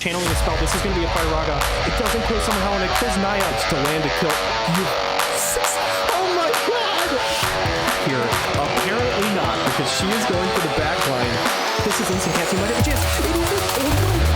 channeling the spell. This is going to be a Fire Raga. It doesn't kill somehow, and it kills Naiads to land a kill. Oh my god! Here, apparently not, because she is going for the back line. This is instant casting. Might have a chance. It is it. Oh no!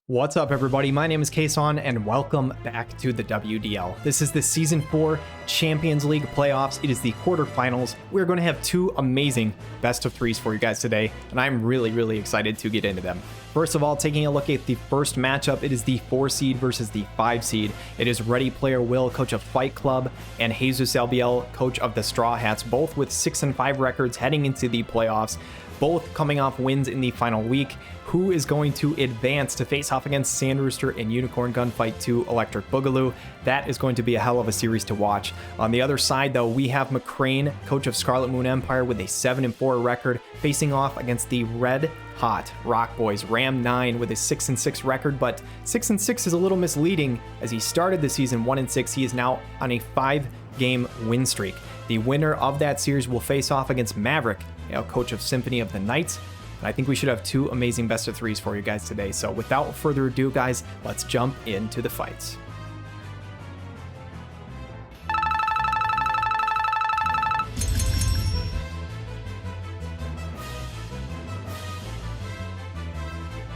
What's up, everybody? My name is Kason, and welcome back to the WDL. This is the Season 4 Champions League playoffs. It is the quarterfinals. We're going to have two amazing best of threes for you guys today, and I'm really excited to get into them. First of all, taking a look at the first matchup, it is the 4 seed versus the 5 seed. It is Ready Player Will, coach of Fight Club, and Jesus LBL, coach of the Straw Hats, both with 6-5 records heading into the playoffs, both coming off wins in the final week. Who is going to advance to face off against Sand Rooster and Unicorn Gunfight 2 Electric Boogaloo? That is going to be a hell of a series to watch. On the other side, though, we have McCrane, coach of Scarlet Moon Empire, with a 7-4 record, facing off against the Red Hot Rock Boys, Ram 9, with a 6-6 record, but 6-6 is a little misleading, as he started the season 1-6. He is now on a 5-game win streak. The winner of that series will face off against Maverick, coach of Symphony of the Night. I think we should have two amazing best of threes for you guys today. So without further ado, guys, let's jump into the fights.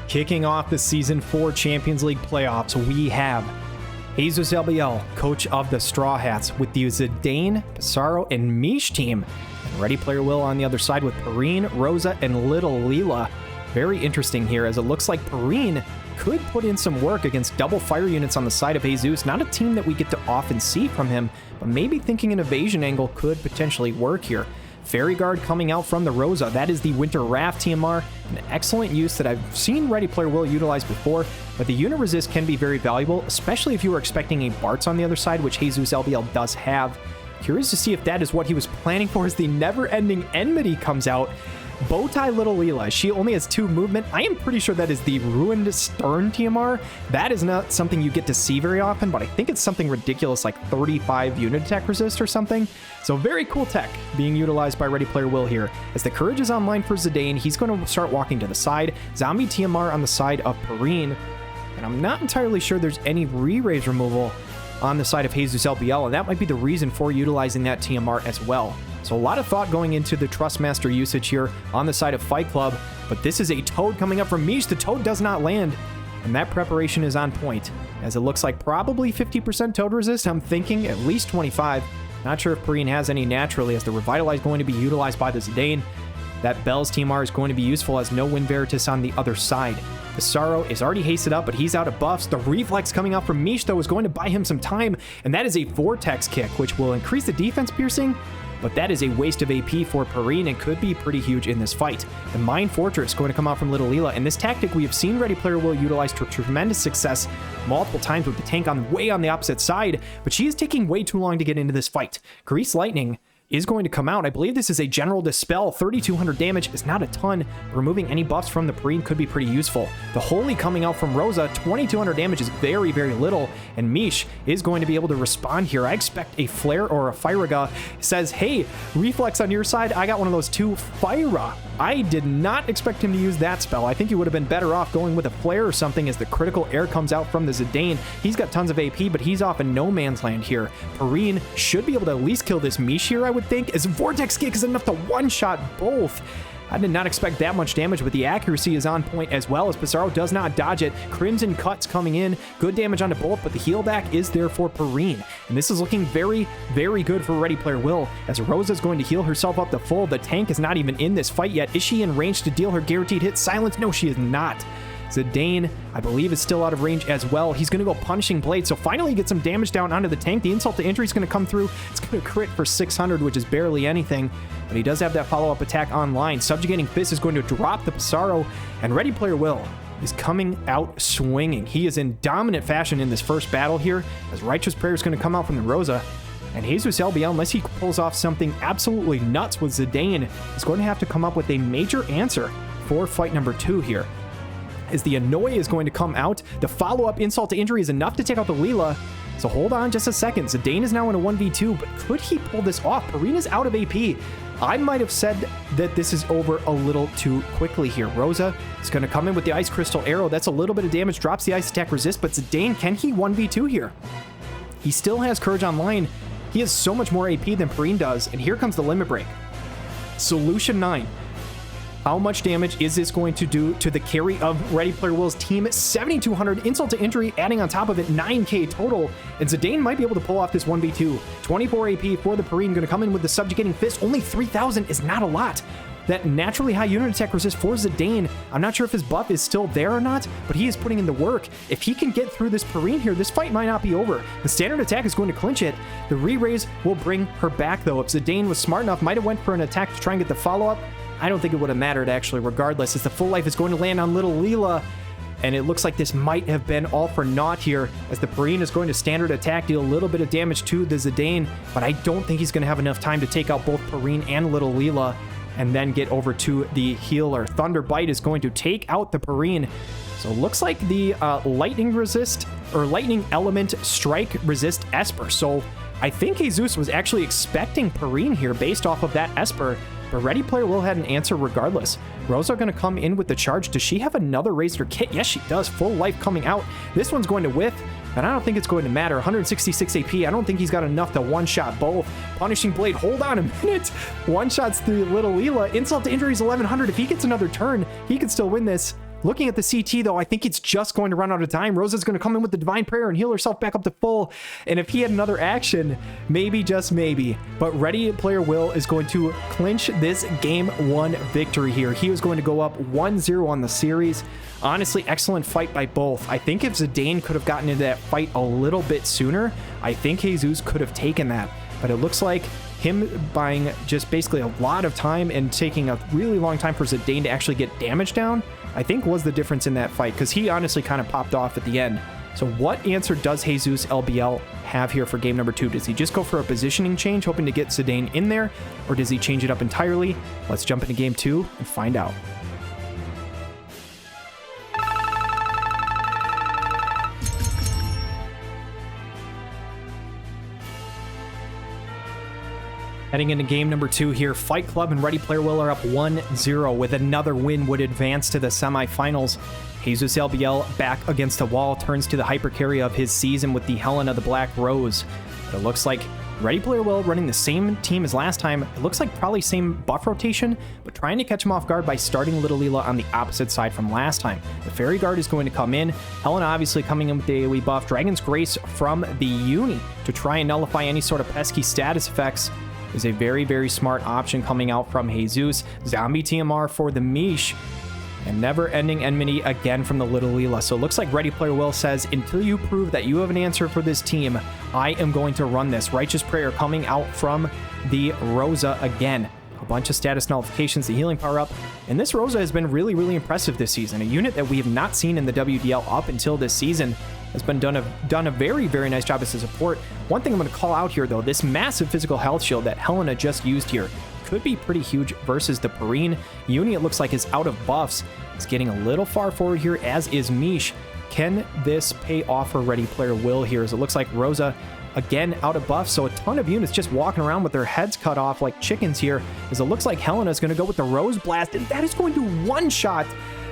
Kicking off the Season 4 Champions League playoffs, we have Jesus LBL, coach of the Straw Hats, with the Zidane, Pissarro, and Mish team. And Ready Player Will on the other side with Perrine, Rosa, and Little Leela. Very interesting here, as it looks like Perrine could put in some work against double fire units on the side of Jesus. Not a team that we get to often see from him, but maybe thinking an evasion angle could potentially work here. Fairy Guard coming out from the Rosa. That is the Winter Raft TMR, an excellent use that I've seen Ready Player Will utilize before, but the unit resist can be very valuable, especially if you were expecting a Bartz on the other side, which Jesus LBL does have. Curious to see if that is what he was planning for as the never-ending enmity comes out. Bowtie Little Leela, she only has 2 movement. I am pretty sure that is the Ruined Stern TMR. That is not something you get to see very often, but I think it's something ridiculous like 35 unit attack resist or something. So very cool tech being utilized by Ready Player Will here. As the Courage is online for Zidane, he's going to start walking to the side. Zombie TMR on the side of Perrine, and I'm not entirely sure there's any re-raise removal on the side of Jesus LBL, and that might be the reason for utilizing that TMR as well. So a lot of thought going into the Trustmaster usage here on the side of Fight Club, but this is a Toad coming up from Mish. The Toad does not land, and that preparation is on point, as it looks like probably 50% Toad resist. I'm thinking at least 25. Not sure if Perrine has any naturally, as the Revitalize going to be utilized by the Zidane. That Bell's TMR is going to be useful, as no Wind Veritas on the other side. The Sorrow is already hasted up, but he's out of buffs. The Reflex coming out from Mish, though, is going to buy him some time, and that is a Vortex kick, which will increase the defense piercing, but that is a waste of AP for Perrine and could be pretty huge in this fight. The Mine Fortress going to come out from Little Leela, and this tactic we have seen Ready Player Will utilize to tremendous success multiple times with the tank way on the opposite side, but she is taking way too long to get into this fight. Grease Lightning is going to come out. I believe this is a General Dispel. 3,200 damage is not a ton. Removing any buffs from the Perrine could be pretty useful. The Holy coming out from Rosa, 2,200 damage is very little, and Mish is going to be able to respond here. I expect a Flare or a Firaga. Says, hey, Reflex on your side, I got one of those 2 Fira. I did not expect him to use that spell. I think he would have been better off going with a Flare or something, as the critical air comes out from the Zidane. He's got tons of AP, but he's off in no man's land here. Perrine should be able to at least kill this Mish here, I would think, as Vortex Kick is enough to one-shot both. I did not expect that much damage, but the accuracy is on point as well, as Pissarro does not dodge it. Crimson Cuts coming in. Good damage onto both, but the heal back is there for Perrine. And this is looking very good for Ready Player Will, as Rosa's going to heal herself up to full. The tank is not even in this fight yet. Is she in range to deal her guaranteed hit silence? No, she is not. Zidane, I believe, is still out of range as well. He's going to go Punishing Blade, so finally get some damage down onto the tank. The Insult to Injury is going to come through. It's going to crit for 600, which is barely anything, but he does have that follow-up attack online. Subjugating Fist is going to drop the Pissarro, and Ready Player Will is coming out swinging. He is in dominant fashion in this first battle here, as Righteous Prayer is going to come out from the Rosa. And Jesus LBL, unless he pulls off something absolutely nuts with Zidane, is going to have to come up with a major answer for fight number 2 here. As the Annoy is going to come out, the follow-up Insult to Injury is enough to take out the Leela. So hold on just a second. Zidane is now in a 1v2, but could he pull this off? Perrine is out of AP. I might have said that this is over a little too quickly here. Rosa is going to come in with the Ice Crystal Arrow. That's a little bit of damage, drops the Ice Attack Resist, but Zidane, can he 1v2 here? He still has Courage Online. He has so much more AP than Perrine does, and here comes the Limit Break. Solution 9. How much damage is this going to do to the carry of Ready Player Will's team? 7,200 insult to injury, adding on top of it 9k total. And Zidane might be able to pull off this 1v2. 24 AP for the Perrine, going to come in with the Subjugating Fist. Only 3,000 is not a lot. That naturally high unit attack resist for Zidane. I'm not sure if his buff is still there or not, but he is putting in the work. If he can get through this Perrine here, this fight might not be over. The standard attack is going to clinch it. The re-raise will bring her back, though. If Zidane was smart enough, might have went for an attack to try and get the follow-up. I don't think it would have mattered, actually, regardless, as the full life is going to land on little Leela. And it looks like this might have been all for naught here, as the Perrine is going to standard attack, deal a little bit of damage to the Zidane, but I don't think he's going to have enough time to take out both Perrine and little Leela, and then get over to the healer. Thunder Bite is going to take out the Perrine. So it looks like the lightning element strike resist Esper. So I think Jesus was actually expecting Perrine here based off of that Esper, but Ready Player Will had an answer regardless. Rosa going to come in with the charge. Does she have another Razor kit? Yes, she does. Full life coming out. This one's going to whiff, and I don't think it's going to matter. 166 AP. I don't think he's got enough to one-shot both. Punishing Blade. Hold on a minute. One-shots the little Leela. Insult to injury is 1,100. If he gets another turn, he could still win this. Looking at the CT, though, I think it's just going to run out of time. Rosa's going to come in with the Divine Prayer and heal herself back up to full. And if he had another action, maybe, just maybe. But Ready Player Will is going to clinch this Game 1 victory here. He was going to go up 1-0 on the series. Honestly, excellent fight by both. I think if Zidane could have gotten into that fight a little bit sooner, I think Jesus could have taken that. But it looks like him buying just basically a lot of time and taking a really long time for Zidane to actually get damage down, I think was the difference in that fight, because he honestly kind of popped off at the end. So what answer does Jesus LBL have here for game number 2? Does he just go for a positioning change, hoping to get Zidane in there, or does he change it up entirely? Let's jump into game 2 and find out. Heading into game number 2 here, Fight Club and Ready Player Will are up 1-0. With another win would advance to the semifinals. Jesus LBL back against the wall, turns to the hyper carry of his season with the Helena the Black Rose. But it looks like Ready Player Will running the same team as last time. It looks like probably same buff rotation, but trying to catch him off guard by starting Little Leela on the opposite side from last time. The Fairy Guard is going to come in. Helena obviously coming in with the AoE buff. Dragon's Grace from the Uni to try and nullify any sort of pesky status effects is a very, very smart option coming out from Jesus. Zombie TMR for the Mish. And never-ending enmity again from the Little Leela. So it looks like Ready Player Will says, until you prove that you have an answer for this team, I am going to run this. Righteous Prayer coming out from the Rosa again. A bunch of status nullifications, the healing power up. And this Rosa has been really, really impressive this season. A unit that we have not seen in the WDL up until this season. Has been done a very, very nice job as a support. One thing I'm going to call out here, though, this massive physical health shield that Helena just used here could be pretty huge versus the Perrine. Uni, it looks like, is out of buffs. It's getting a little far forward here, as is Mish. Can this pay off for Ready Player Will here? As it looks like Rosa, again, out of buffs, so a ton of units just walking around with their heads cut off like chickens here, as it looks like Helena is going to go with the Rose Blast, and that is going to one-shot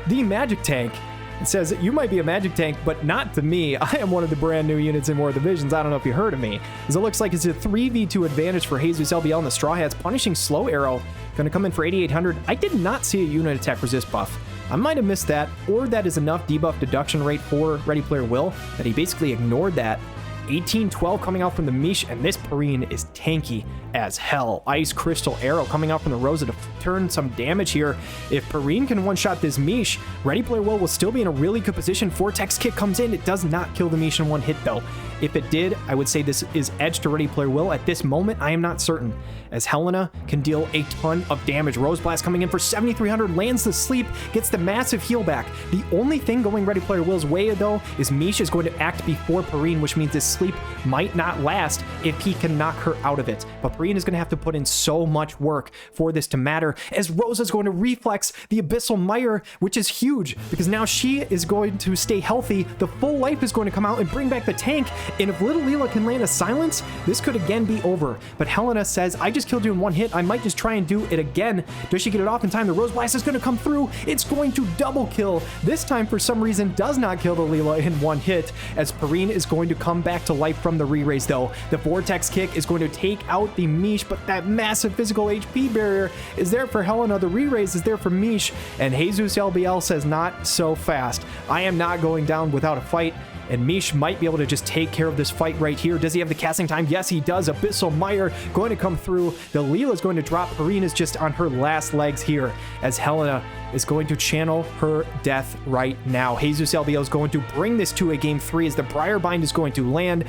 the Magic Tank. It says, you might be a Magic Tank, but not to me. I am one of the brand new units in War Divisions. I don't know if you heard of me. As it looks like it's a 3v2 advantage for Jesus LBL and the Straw Hats. Punishing Slow Arrow. Going to come in for 8,800. I did not see a unit attack resist buff. I might have missed that, or that is enough debuff deduction rate for Ready Player Will that he basically ignored that. 1812 coming out from the Mish, and this Perrine is tanky as hell. Ice Crystal Arrow coming out from the Rosa to turn some damage here. If Perrine can one-shot this Mish, Ready Player Will still be in a really good position. Vortex Kick comes in. It does not kill the Mish in one hit, though. If it did, I would say this is edge to Ready Player Will. At this moment, I am not certain, as Helena can deal a ton of damage. Rose Blast coming in for 7,300, lands the sleep, gets the massive heal back. The only thing going Ready Player Will's way, though, is Mish is going to act before Perrine, which means this sleep might not last if he can knock her out of it. But Perrine is going to have to put in so much work for this to matter, as Rosa's going to reflex the Abyssal Mire, which is huge because now she is going to stay healthy. The full life is going to come out and bring back the tank, and if Little Leela can land a silence, this could again be over. But Helena says, I just killed you in one hit, I might just try and do it again. Does she get it off in time? The Rose Blast is going to come through. It's going to double kill. This time, for some reason, does not kill the Leela in one hit, as Perrine is going to come back to life from the re-raise though. The Vortex Kick is going to take out the Mish, but that massive physical HP barrier is there for Helena. The re-raise is there for Mish, and Jesus LBL says, not so fast. I am not going down without a fight. And Mish might be able to just take care of this fight right here. Does he have the casting time? Yes, he does. Abyssal Mire going to come through. The Leela is going to drop. Perrine is just on her last legs here, as Helena is going to channel her death right now. Jesus LBL is going to bring this to a game 3 as the Briar Bind is going to land.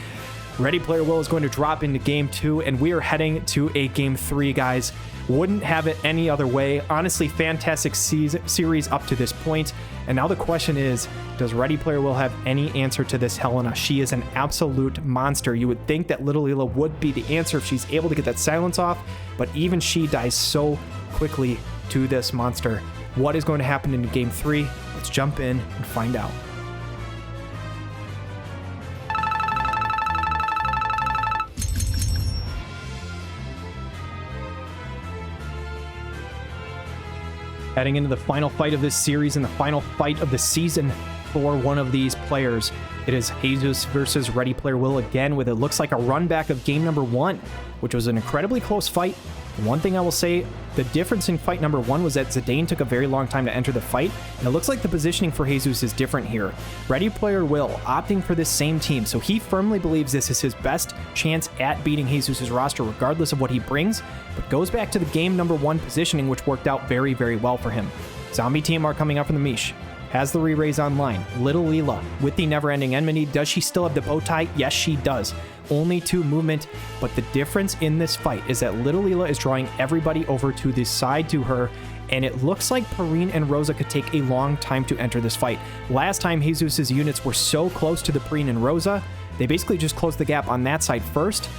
Ready Player Will is going to drop into game 2, and we are heading to a game 3, guys. Wouldn't have it any other way. Honestly, fantastic series up to this point. And now the question is, does Ready Player Will have any answer to this Helena? She is an absolute monster. You would think that Little Leela would be the answer if she's able to get that silence off, but even she dies so quickly to this monster. What is going to happen in game 3? Let's jump in and find out. Heading into the final fight of this series and the final fight of the season for one of these players. It is Jesus versus Ready Player Will again, with it looks like a run back of game number 1, which was an incredibly close fight. One thing I will say, the difference in fight number 1 was that Zidane took a very long time to enter the fight, and it looks like the positioning for Jesus is different here. Ready Player Will opting for this same team, so he firmly believes this is his best chance at beating Jesus' roster regardless of what he brings, but goes back to the game number 1 positioning, which worked out very, very well for him. Zombie team are coming up from the Mish. Has the re-raise online. Little Leela with the never-ending enmity. Does she still have the bow tie? Yes, she does. Only 2 movement, but the difference in this fight is that Little Leela is drawing everybody over to the side to her, and it looks like Perrine and Rosa could take a long time to enter this fight. Last time Jesus' units were so close to the Perrine and Rosa, they basically just closed the gap on that side first.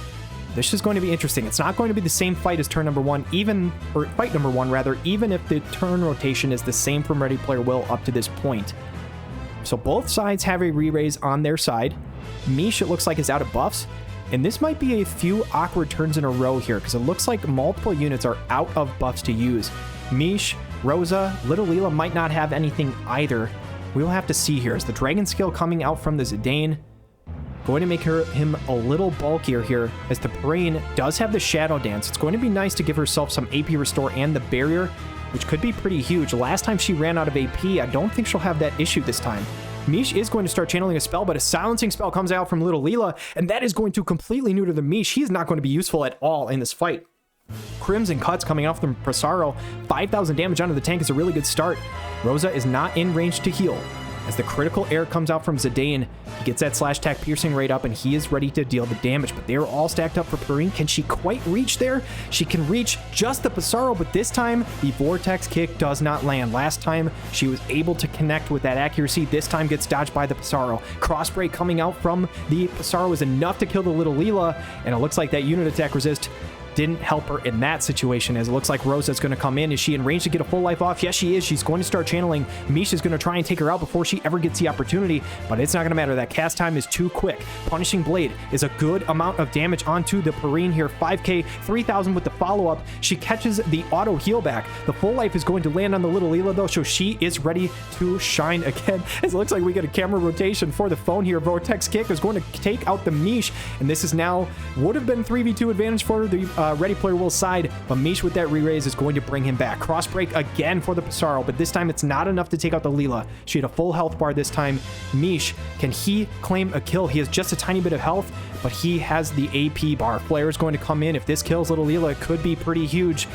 This is going to be interesting. It's not going to be the same fight as turn number 1, or fight number 1 rather, even if the turn rotation is the same from Ready Player Will up to this point. So both sides have a re-raise on their side. Mish, it looks like, is out of buffs, and this might be a few awkward turns in a row here, because it looks like multiple units are out of buffs to use. Mish, Rosa, Little Leela might not have anything either. We'll have to see here. Is the Dragon Skill coming out from the Zidane going to make him a little bulkier here, as the Perrine does have the Shadow Dance. It's going to be nice to give herself some AP restore and the barrier, which could be pretty huge. Last time she ran out of AP, I don't think she'll have that issue this time. Mish is going to start channeling a spell, but a silencing spell comes out from Little Leela, and that is going to completely neuter the Mish. He is not going to be useful at all in this fight. Crimson Cuts coming off from Pissarro. 5,000 damage onto the tank is a really good start. Rosa is not in range to heal. As the critical air comes out from Zidane, he gets that slash attack piercing rate up, and he is ready to deal the damage, but they're all stacked up for Perrine. Can she quite reach there? She can reach just the Pissarro, but this time the Vortex Kick does not land. Last time she was able to connect with that accuracy. This time gets dodged by the Pissarro. Crossbreak coming out from the Pissarro is enough to kill the Little Leela, and it looks like that unit attack resist didn't help her in that situation, as it looks like Rosa's going to come in. Is she in range to get a full life off? Yes, she is. She's going to start channeling. Misha's going to try and take her out before she ever gets the opportunity, but it's not going to matter. That cast time is too quick. Punishing Blade is a good amount of damage onto the Perrine here. 5k, 3,000 with the follow-up. She catches the auto heal back. The full life is going to land on the Little Leela, though, so she is ready to shine again. As it looks like we get a camera rotation for the phone here. Vortex Kick is going to take out the Mish, and this is now, would have been 3v2 advantage for the Ready Player Will's side, but Mish with that re-raise is going to bring him back. Crossbreak again for the Pissarro, but this time it's not enough to take out the Leela. She had a full health bar this time. Mish, can he claim a kill? He has just a tiny bit of health, but he has the AP bar. Flare is going to come in. If this kills Little Leela, it could be pretty huge.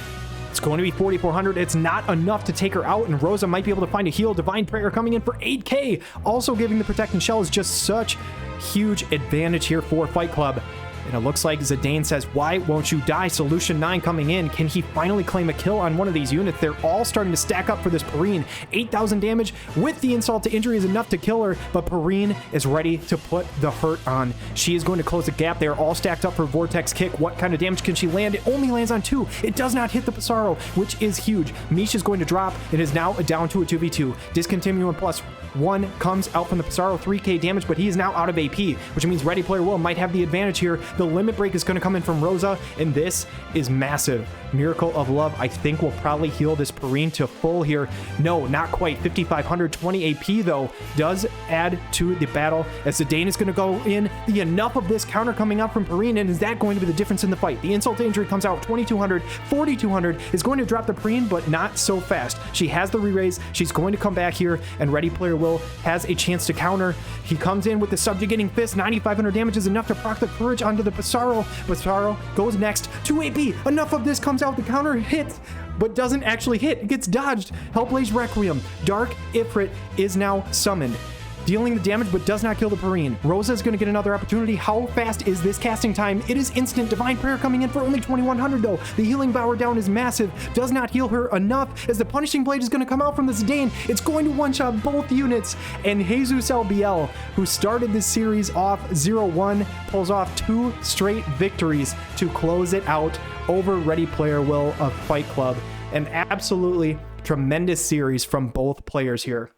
It's going to be 4,400. It's not enough to take her out, and Rosa might be able to find a heal. Divine Prayer coming in for 8k. Also giving the Protecting Shell is just such huge advantage here for Fight Club. And it looks like Zidane says, why won't you die? Solution 9 coming in. Can he finally claim a kill on one of these units? They're all starting to stack up for this Perrine. 8,000 damage with the insult to injury is enough to kill her, but Perrine is ready to put the hurt on. She is going to close the gap. They are all stacked up for Vortex Kick. What kind of damage can she land? It only lands on 2. It does not hit the Pissarro, which is huge. Mish is going to drop. It is now down to a 2v2. Discontinuing +1 comes out from the Pissarro, 3k damage, but he is now out of AP, which means Ready Player Will might have the advantage here. The limit break is going to come in from Rosa, and this is massive. Miracle of Love, I think, will probably heal this Perrine to full here. No, not quite. 5,520 AP, though, does add to the battle as Zidane is going to go in. The enough of this counter coming out from Perrine, and is that going to be the difference in the fight? The insult to injury comes out 2,200, 4,200 is going to drop the Perrine, but not so fast. She has the re-raise. She's going to come back here, and Ready Player Will has a chance to counter. He comes in with the subjugating fist. 9,500 damage is enough to proc the courage onto the Pissarro. Pissarro goes next to AP. Enough of this comes out. The counter hits, but doesn't actually hit. It gets dodged. Hellblaze Requiem. Dark Ifrit is now summoned, dealing the damage but does not kill the Perrine. Rosa is going to get another opportunity. How fast is this casting time? It is instant. Divine Prayer coming in for only 2,100 though. The healing power down is massive. Does not heal her enough as the Punishing Blade is going to come out from the Zidane. It's going to one-shot both units, and Jesus LBL, who started this series off 0-1, pulls off 2 straight victories to close it out over Ready Player Will of Fight Club. An absolutely tremendous series from both players here.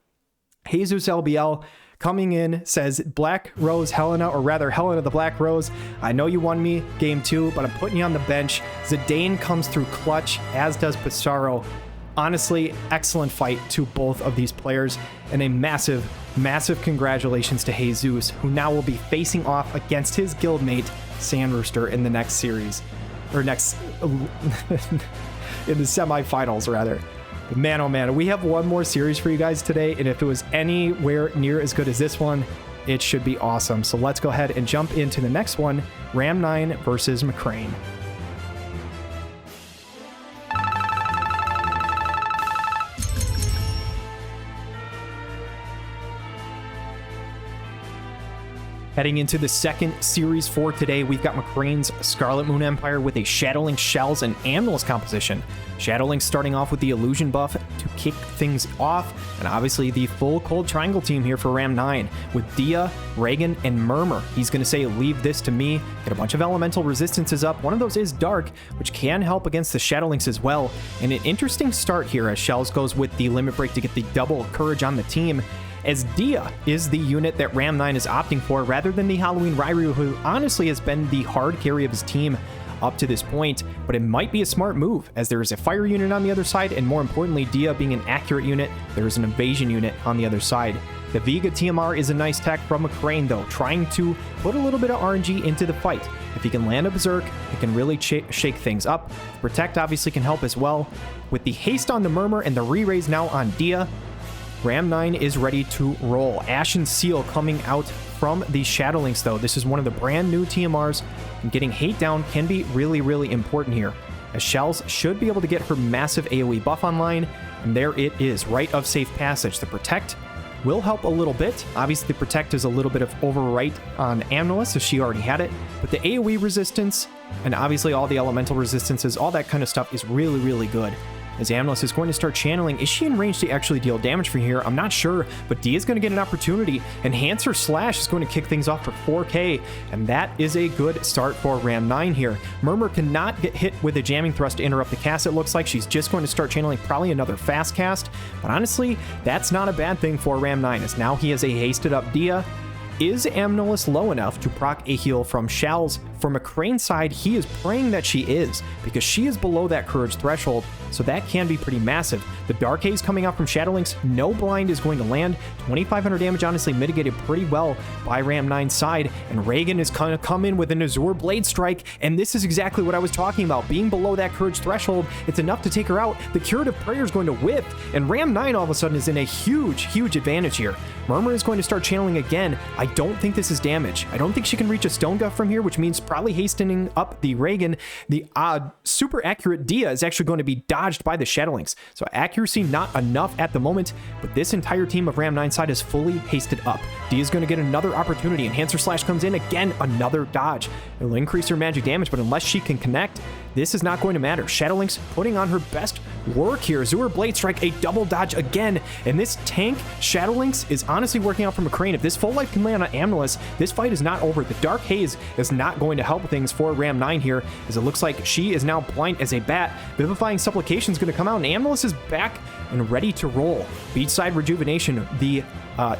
Jesus LBL coming in says, Black Rose Helena, or rather Helena the Black Rose, I know you won me game 2, but I'm putting you on the bench. Zidane comes through clutch, as does Pissarro. Honestly, excellent fight to both of these players, and a massive, massive congratulations to Jesus, who now will be facing off against his guildmate, Sand Rooster, in the next series. Or next... in the semifinals, rather. But man, oh man, we have one more series for you guys today, and if it was anywhere near as good as this one, it should be awesome. So let's go ahead and jump into the next one, Ram 9 versus McCrane. Heading into the second series for today, we've got McCrane's Scarlet Moon Empire with a Shadowlink Shells and Amnulus composition. Shadowlink starting off with the Illusion buff to kick things off, and obviously the full Cold Triangle team here for Ram 9 with Dia, Reagan, and Murmur. He's going to say, leave this to me. Get a bunch of elemental resistances up. One of those is Dark, which can help against the Shadowlinks as well. And an interesting start here as Shells goes with the Limit Break to get the double courage on the team, as Dia is the unit that Ram 9 is opting for rather than the Halloween Rairu, who honestly has been the hard carry of his team up to this point, but it might be a smart move as there is a fire unit on the other side, and more importantly, Dia being an accurate unit, there is an evasion unit on the other side. The Vega TMR is a nice tech from McCrane though, trying to put a little bit of RNG into the fight. If he can land a Berserk, it can really shake things up. Protect obviously can help as well. With the haste on the Murmur and the re-raise now on Dia, Ram 9 is ready to roll. Ashen Seal coming out from the Shadowlinks though. This is one of the brand new TMRs, and getting hate down can be really, really important here, as Shells should be able to get her massive AoE buff online, and there it is, Rite of Safe Passage. The Protect will help a little bit. Obviously, the Protect is a little bit of overwrite on Amnulus, so she already had it, but the AoE resistance, and obviously all the elemental resistances, all that kind of stuff is really, really good. As Amnulus is going to start channeling. Is she in range to actually deal damage from here? I'm not sure, but Dia is going to get an opportunity. Enhancer Slash is going to kick things off for 4k, and that is a good start for Ram 9 here. Murmur cannot get hit with a Jamming Thrust to interrupt the cast. It looks like she's just going to start channeling probably another fast cast, but honestly, that's not a bad thing for Ram 9, as now he has a hasted up Dia. Is Amnulus low enough to proc a heal from Shells? For McCrane's side, he is praying that she is, because she is below that courage threshold, so that can be pretty massive. The Dark Haze coming out from Shadowlinks, no blind is going to land. 2,500 damage honestly mitigated pretty well by Ram 9's side, and Reagan is going to come in with an Azure Blade Strike, and this is exactly what I was talking about. Being below that courage threshold, it's enough to take her out. The Curative Prayer is going to whip, and Ram 9 all of a sudden is in a huge, huge advantage here. Murmur is going to start channeling again. I don't think this is damage. I don't think she can reach a Stone Guff from here, which means probably hastening up the Reagan. The super accurate Dia is actually going to be dodged by the Shadowlings. So accuracy not enough at the moment, but this entire team of Ram 9 side is fully hasted up. Dia is going to get another opportunity. Enhancer Slash comes in again, another dodge. It'll increase her magic damage, but unless she can connect, this is not going to matter. Shadowlings putting on her best work here. Azure Blade Strike, a double dodge again. And this tank, Shadowlings, is honestly working out for McCrane. If this full life can land on Amulet, this fight is not over. The Dark Haze is not going to help things for Ram 9 here, as it looks like she is now blind as a bat. Vivifying Supplication is going to come out, and Amulet is back and ready to roll. Beachside Rejuvenation, the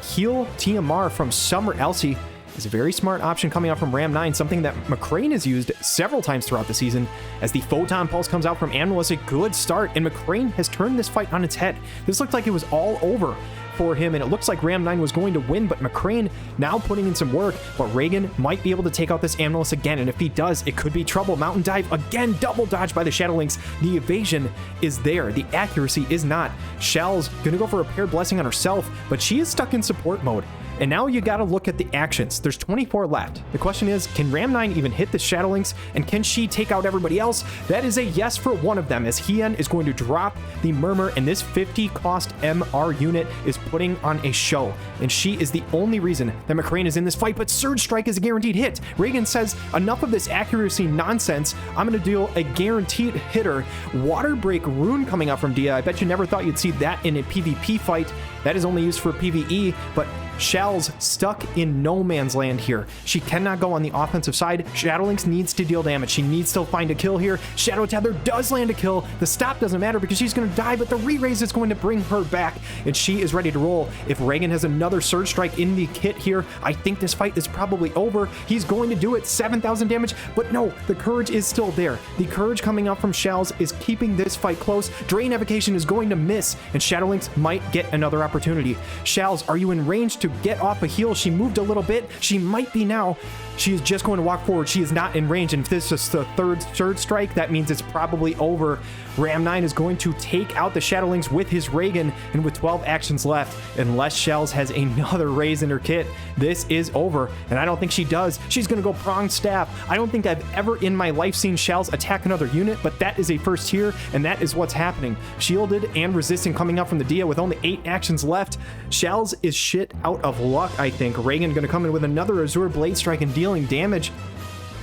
heal TMR from Summer Elsie, is a very smart option coming out from Ram 9, something that McCrane has used several times throughout the season. As the Photon Pulse comes out from Amulet, a good start, and McCrane has turned this fight on its head. This looked like it was all over for him, and it looks like Ram 9 was going to win, but McCrane now putting in some work. But Reagan might be able to take out this Amulet again, and if he does, it could be trouble. Mountain Dive again, double dodge by the Shadowlings. The evasion is there, the accuracy is not. Shell's gonna go for a paired blessing on herself, but she is stuck in support mode. And now you gotta look at the actions. There's 24 left. The question is, can Ram 9 even hit the Shadowlings, and can she take out everybody else? That is a yes for one of them, as Hien is going to drop the Murmur, and this 50 cost MR unit is putting on a show. And she is the only reason that McCrane is in this fight, but Surge Strike is a guaranteed hit. Reagan says, enough of this accuracy nonsense. I'm gonna deal a guaranteed hitter. Water Break Rune coming out from Dia. I bet you never thought you'd see that in a PvP fight. That is only used for PvE, but Shell's stuck in no man's land here. She cannot go on the offensive side. Shadowlings needs to deal damage. She needs to find a kill here. Shadow Tether does land a kill. The stop doesn't matter because she's going to die, but the re-raise is going to bring her back, and she is ready to roll. If Reagan has another Surge Strike in the kit here, I think this fight is probably over. He's going to do it. 7,000 damage, but no, the courage is still there. The courage coming out from Shells is keeping this fight close. Drain Evocation is going to miss, and Shadowlings might get another opportunity. Shells, are you in range to get off a heal? She moved a little bit. She might be now. She is just going to walk forward. She is not in range, and if this is the third Surge Strike, that means it's probably over. Ram 9 is going to take out the Shadowlings with his Reagan, and with 12 actions left, unless Shells has another raise in her kit, this is over, and I don't think she does. She's going to go Pronged Staff. I don't think I've ever in my life seen Shells attack another unit, but that is a first here, and that is what's happening. Shielded and resistant coming up from the Dia with only 8 actions left. Shells is shit out of luck, I think. Reagan going to come in with another Azure Blade Strike and dealing damage.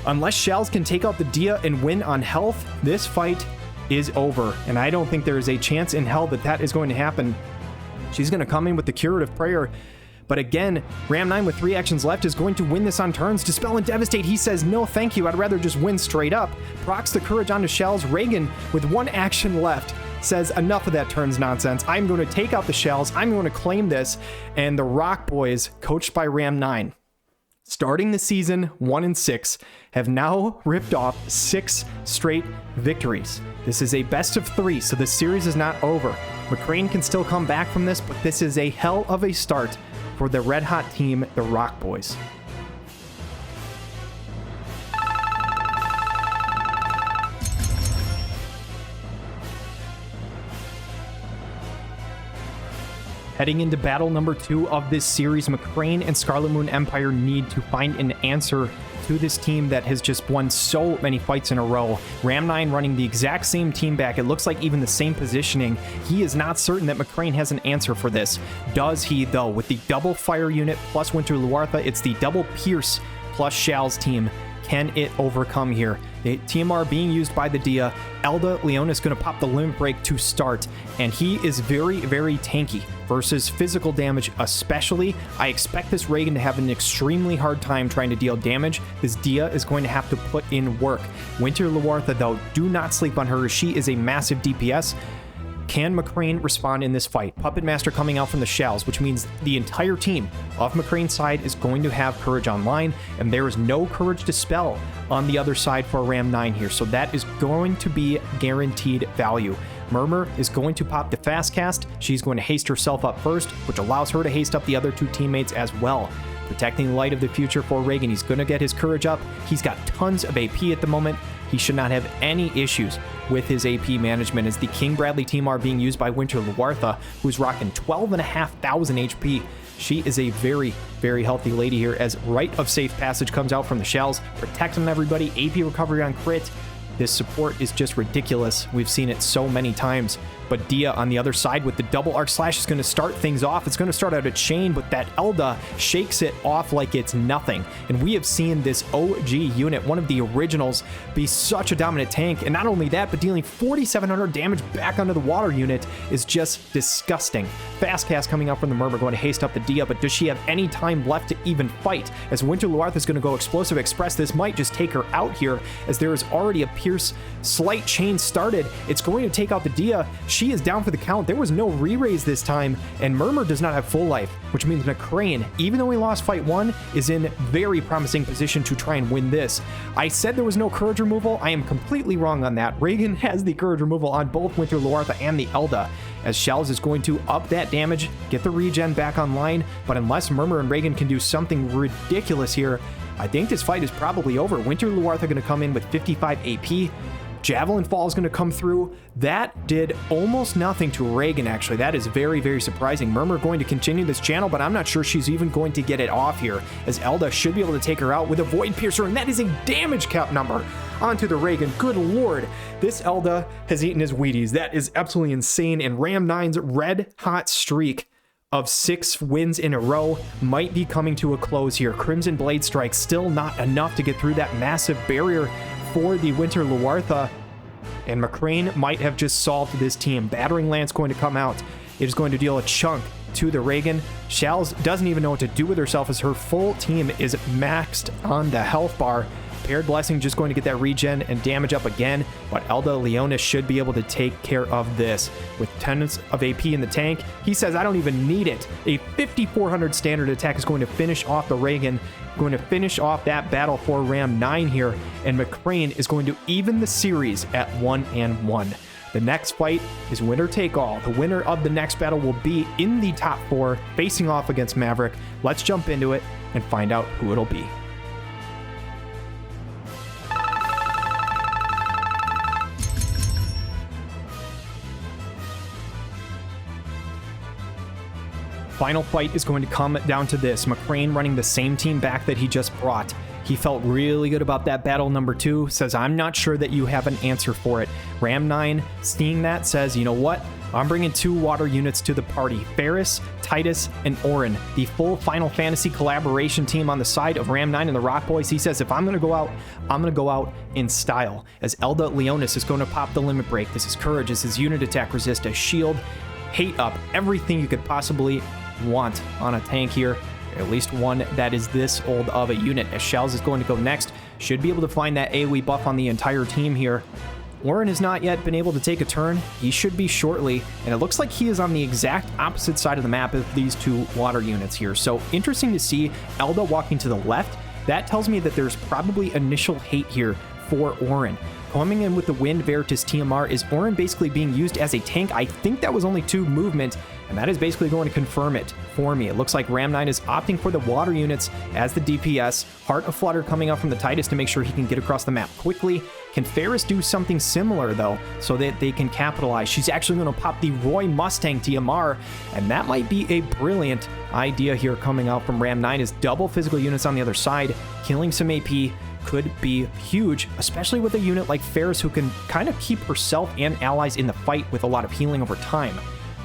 Unless Shells can take out the Dia and win on health, this fight is over, and I don't think there is a chance in hell that that is going to happen. She's going to come in with the Curative Prayer, but again, Ram 9 with 3 actions left is going to win this on turns. Dispel and Devastate, he says, no thank you, I'd rather just win straight up. Procs the Courage onto Shells. Reagan with 1 action left says, enough of that turns nonsense. I'm going to take out the Shells. I'm going to claim this. And the Rock Boys, coached by Ram 9, starting the season 1-6, have now ripped off 6 straight victories. This is a best of 3, so this series is not over. McCrane can still come back from this, but this is a hell of a start for the red hot team, the Rock Boys. Heading into battle number 2 of this series, McCrane and Scarlet Moon Empire need to find an answer to this team that has just won so many fights in a row. Ram 9 running the exact same team back. It looks like even the same positioning. He is not certain that McCrane has an answer for this. Does he, though? With the double fire unit plus Winter Luartha, it's the double Pierce plus Shal's team. Can it overcome here? The TMR being used by the Dia. Elda Leon is going to pop the Limit Break to start, and he is very, very tanky versus physical damage especially. I expect this Reagan to have an extremely hard time trying to deal damage. This Dia is going to have to put in work. Winter Luartha, though, do not sleep on her. She is a massive DPS. Can McCrane respond in this fight? Puppet Master coming out from the Shells, which means the entire team of McCrane's side is going to have Courage online, and there is no Courage Dispel on the other side for Ram 9 here, so that is going to be guaranteed value. Murmur is going to pop the Fast Cast. She's going to haste herself up first, which allows her to haste up the other 2 teammates as well. Protecting the light of the future for Reagan. He's going to get his courage up. He's got tons of AP at the moment. He should not have any issues with his AP management, as the King Bradley team are being used by Winter Luartha, who's rocking 12,500 HP. She is a very, very healthy lady here as Rite of Safe Passage comes out from the shells, protecting everybody. AP recovery on crit. This support is just ridiculous. We've seen it so many times. But Dia on the other side with the double arc slash is going to start things off. It's going to start out a chain, but that Elda shakes it off like it's nothing. And we have seen this OG unit, one of the originals, be such a dominant tank. And not only that, but dealing 4,700 damage back onto the water unit is just disgusting. Fast cast coming out from the Murmur, going to haste up the Dia, but does she have any time left to even fight? As Winter Luartha is going to go Explosive Express, this might just take her out here, as there is already a Pierce slight chain started. It's going to take out the Dia. She is down for the count. There was no re-raise this time, and Murmur does not have full life, which means McCrane, even though he lost fight 1, is in very promising position to try and win this. I said there was no courage removal. I am completely wrong on that. Reagan has the courage removal on both Winter Luartha and the Elda, as Shells is going to up that damage, get the regen back online, but unless Murmur and Reagan can do something ridiculous here, I think this fight is probably over. Winter Luartha going to come in with 55 AP. Javelin Fall is going to come through. That did almost nothing to Reagan, actually. That is very, very surprising. Murmur going to continue this channel, but I'm not sure she's even going to get it off here, as Elda should be able to take her out with a Void Piercer, and that is a damage cap number onto the Reagan. Good lord, this Elda has eaten his Wheaties. That is absolutely insane, and Ram 9's red hot streak of 6 wins in a row might be coming to a close here. Crimson Blade Strike still not enough to get through that massive barrier for the Winter Luartha, and McCrane might have just solved this team. Battering Lance going to come out. It is going to deal a chunk to the Reagan. Shells doesn't even know what to do with herself, as her full team is maxed on the health bar. Paired Blessing just going to get that regen and damage up again, but Elda Leonis should be able to take care of this. With tons of AP in the tank, he says, I don't even need it. A 5,400 standard attack is going to finish off the Reagan, going to finish off that battle for Ram 9 here, and McCrane is going to even the series at 1-1. The next fight is winner take all. The winner of the next battle will be in the top 4, facing off against Maverick. Let's jump into it and find out who it'll be. Final fight is going to come down to this. McCrane running the same team back that he just brought. He felt really good about that battle number 2, says, I'm not sure that you have an answer for it. Ram 9, seeing that, says, you know what? I'm bringing 2 water units to the party. Ferris, Titus, and Orin, the full Final Fantasy collaboration team on the side of Ram 9 and the Rock Boys. He says, if I'm going to go out, I'm going to go out in style. As Elda Leonis is going to pop the limit break. This is courage. This is unit attack resist, a shield, hate up, everything you could possibly want on a tank here, at least one that is this old of a unit. As Shells is going to go next, should be able to find that AoE buff on the entire team here. Orin has not yet been able to take a turn. He should be shortly, and it looks like he is on the exact opposite side of the map of these 2 water units here. So interesting to see Elda walking to the left. That tells me that there's probably initial hate here for Orin. Coming in with the Wind Veritas TMR, is Orin basically being used as a tank? I think that was only 2 movement, and that is basically going to confirm it for me. It looks like Ram 9 is opting for the water units as the DPS. Heart of Flutter coming out from the Titus to make sure he can get across the map quickly. Can Ferris do something similar, though, so that they can capitalize? She's actually going to pop the Roy Mustang TMR, and that might be a brilliant idea here coming out from Ram 9, is double physical units on the other side, killing some AP. Could be huge, especially with a unit like Ferris, who can kind of keep herself and allies in the fight with a lot of healing over time.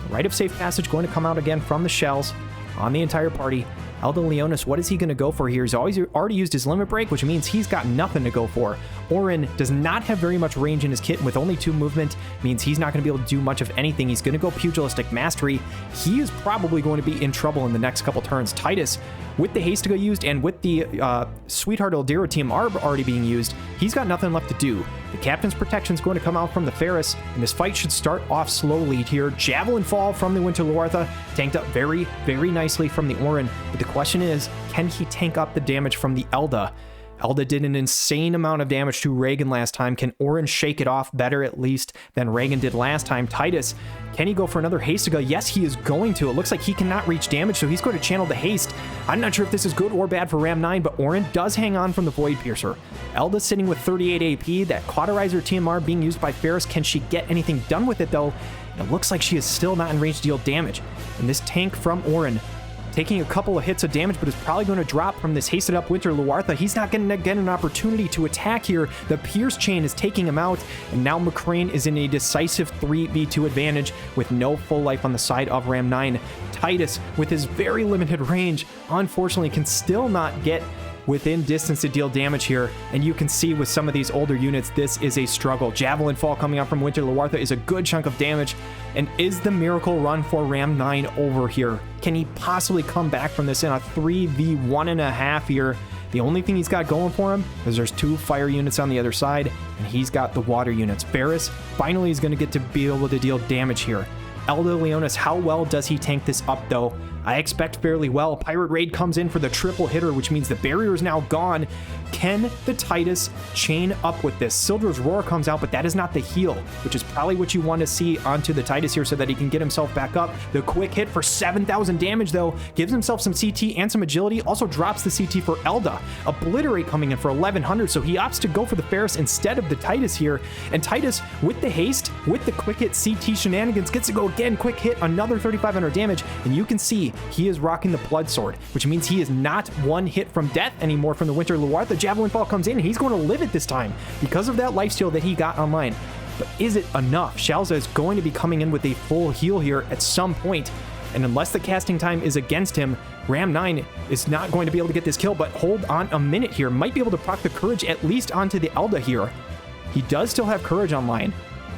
The Rite of Safe Passage going to come out again from the Shells on the entire party. Elda Leonis, what is he going to go for here? He's already used his limit break, which means he's got nothing to go for. Orin does not have very much range in his kit, and with only 2 movement, means he's not going to be able to do much of anything. He's going to go Pugilistic Mastery. He is probably going to be in trouble in the next couple turns. Titus, with the Hastiga used and with the Sweetheart Eldero Team Arb already being used, he's got nothing left to do. The Captain's Protection is going to come out from the Ferris, and this fight should start off slowly here. Javelin Fall from the Winter Luartha, tanked up very, very nicely from the Orin, but the question is, can he tank up the damage from the Elda? Elda did an insane amount of damage to Reagan last time. Can Orin shake it off better, at least, than Reagan did last time? Titus, can he go for another Hastiga? Yes, he is going to. It looks like he cannot reach damage, so he's going to channel the haste. I'm not sure if this is good or bad for Ram 9, but Orin does hang on from the Void Piercer. Elda sitting with 38 AP. That Cauterizer TMR being used by Ferris. Can she get anything done with it, though? It looks like she is still not in range to deal damage. And this tank from Orin taking a couple of hits of damage, but is probably going to drop from this hasted up Winter Luartha. He's not going to get an opportunity to attack here. The Pierce chain is taking him out, and now McCrane is in a decisive 3v2 advantage with no full life on the side of Ram 9. Titus, with his very limited range, unfortunately can still not get within distance to deal damage here, and you can see with some of these older units, this is a struggle. Javelin Fall coming out from Winter Luartha is a good chunk of damage, and is the miracle run for Ram 9 over here? Can he possibly come back from this in a 3v1.5 here? The only thing he's got going for him is there's 2 fire units on the other side, and he's got the water units. Ferris finally is going to get to be able to deal damage here. Elda Leonis, how well does he tank this up though? I expect fairly well. Pirate Raid comes in for the triple hitter, which means the barrier is now gone. Can the Titus chain up with this? Sildra's Roar comes out, but that is not the heal, which is probably what you want to see onto the Titus here so that he can get himself back up. The quick hit for 7,000 damage, though, gives himself some CT and some agility, also drops the CT for Elda. Obliterate coming in for 1,100, so he opts to go for the Ferris instead of the Titus here. And Titus, with the haste, with the quick hit CT shenanigans, gets to go again, quick hit, another 3,500 damage, and you can see he is rocking the Blood Sword, which means he is not one hit from death anymore from the Winter Luartha. Javelin Fall comes in, and he's going to live it this time because of that lifesteal that he got online. But is it enough? Shalza is going to be coming in with a full heal here at some point, and unless the casting time is against him, Ram 9 is not going to be able to get this kill, but hold on a minute here. Might be able to proc the Courage at least onto the Elda here. He does still have Courage online,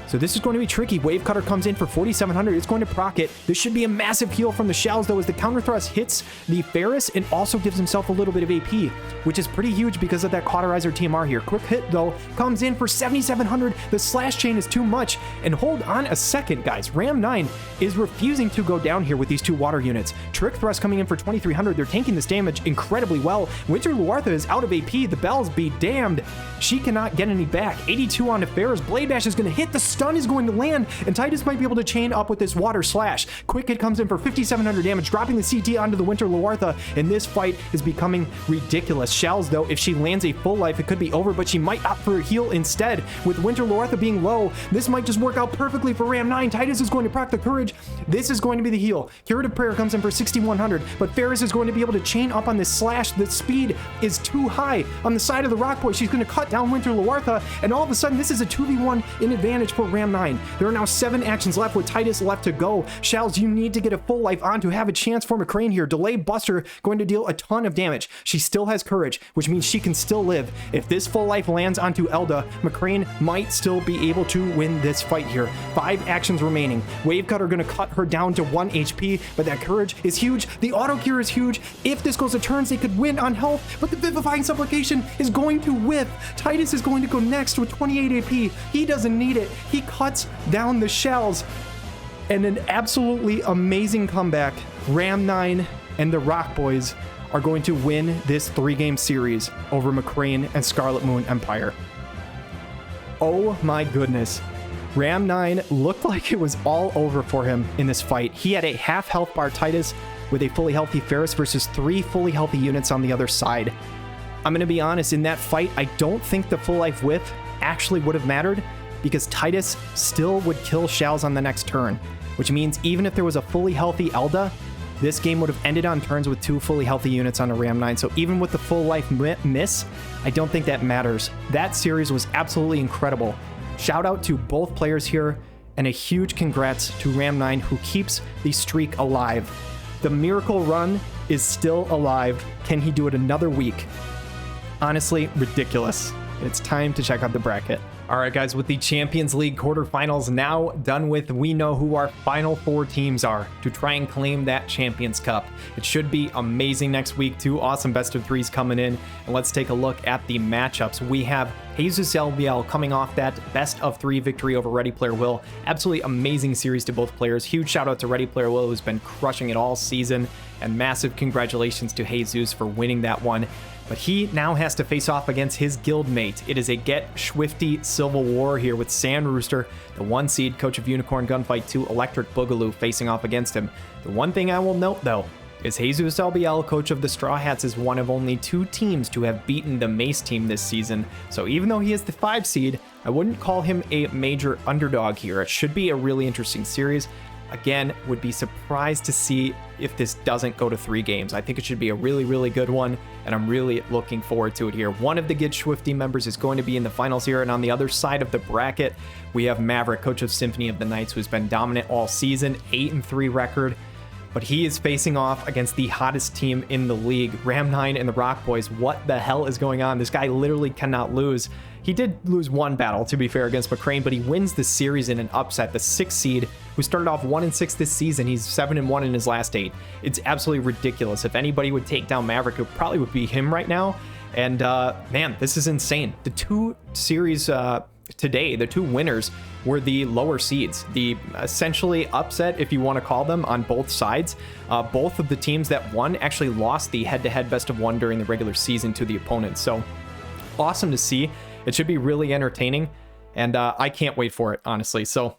so this is going to be tricky. Wave Cutter comes in for 4,700. It's going to proc it. This should be a massive heal from the shells, though, as the counter thrust hits the Ferris and also gives himself a little bit of AP, which is pretty huge because of that Cauterizer TMR here. Quick hit, though, comes in for 7,700. The slash chain is too much. And hold on a second, guys. Ram 9 is refusing to go down here with these 2 water units. Trick Thrust coming in for 2,300. They're tanking this damage incredibly well. Winter Luartha is out of AP. The bells be damned. She cannot get any back. 82 on the Ferris. Blade Bash is going to hit the stun is going to land, and Titus might be able to chain up with this water slash. Quick hit comes in for 5,700 damage, dropping the CT onto the Winter Luartha, and this fight is becoming ridiculous. Shells, though, if she lands a full life, it could be over, but she might opt for a heal instead. With Winter Luartha being low, this might just work out perfectly for Ram 9. Titus is going to proc the Courage. This is going to be the heal. Curative Prayer comes in for 6,100, but Ferris is going to be able to chain up on this slash. The speed is too high on the side of the Rock Boy. She's going to cut down Winter Luartha, and all of a sudden, this is a 2v1 in advantage for Ram 9. There are now 7 actions left with Titus left to go. Shells, you need to get a full life on to have a chance for McCrane here. Delay Buster going to deal a ton of damage. She still has Courage, which means she can still live. If this full life lands onto Elda, McCrane might still be able to win this fight here. 5 actions remaining. Wave Cutter going to cut her down to 1 HP, but that Courage is huge. The auto cure is huge. If this goes to turns, they could win on health, but the Vivifying Supplication is going to whiff. Titus is going to go next with 28 AP. He doesn't need it. He cuts down the shells, and an absolutely amazing comeback. Ram 9 and the Rock Boys are going to win this 3-game series over McCrane and Scarlet Moon Empire. Oh my goodness. Ram 9 looked like it was all over for him in this fight. He had a half health bar Titus with a fully healthy Ferris versus 3 fully healthy units on the other side. I'm going to be honest, in that fight, I don't think the full life whiff actually would have mattered, because Titus still would kill Shells on the next turn, which means even if there was a fully healthy Elda, this game would have ended on turns with 2 fully healthy units on a Ram 9. So even with the full life miss, I don't think that matters. That series was absolutely incredible. Shout out to both players here, and a huge congrats to Ram 9, who keeps the streak alive. The miracle run is still alive. Can he do it another week? Honestly, ridiculous. It's time to check out the bracket. All right, guys, with the Champions League quarterfinals now done with, we know who our final 4 teams are to try and claim that Champions Cup. It should be amazing next week. 2 awesome best of 3s coming in. And let's take a look at the matchups. We have Jesus LBL coming off that best of 3 victory over Ready Player Will. Absolutely amazing series to both players. Huge shout out to Ready Player Will, who's been crushing it all season. And massive congratulations to Jesus for winning that one. But he now has to face off against his guildmate. It is a Get Swifty Civil War here with Sand Rooster, the 1 seed, coach of Unicorn Gunfight 2, Electric Boogaloo, facing off against him. The one thing I will note, though, is Jesus LBL, coach of the Straw Hats, is one of only 2 teams to have beaten the Mace team this season. So even though he is the 5 seed, I wouldn't call him a major underdog here. It should be a really interesting series. Again, would be surprised to see if this doesn't go to 3 games. I think it should be a really, really good one, and I'm really looking forward to it here. One of the Get Swifty members is going to be in the finals here, and on the other side of the bracket, we have Maverick, coach of Symphony of the Knights, who's been dominant all season, 8-3 record, but he is facing off against the hottest team in the league, Ram9 and the Rock Boys. What the hell is going on? This guy literally cannot lose. He did lose one battle, to be fair, against McCrane, but he wins the series in an upset. The 6th seed, who started off 1-6 this season, he's 7-1 in his last 8. It's absolutely ridiculous. If anybody would take down Maverick, it probably would be him right now. And man, this is insane. The 2 series today, the 2 winners were the lower seeds, the essentially upset, if you want to call them, on both sides. Both of the teams that won actually lost the head-to-head best of 1 during the regular season to the opponents. So awesome to see. It should be really entertaining, and I can't wait for it, honestly. So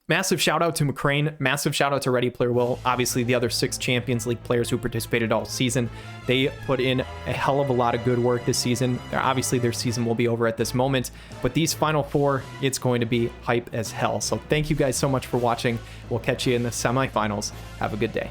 massive shout out to McCrane, massive shout out to Ready Player Will, obviously the other 6 Champions League players who participated all season. They put in a hell of a lot of good work this season. Obviously their season will be over at this moment, but these final 4, it's going to be hype as hell. So thank you guys so much for watching. We'll catch you in the semifinals. Have a good day.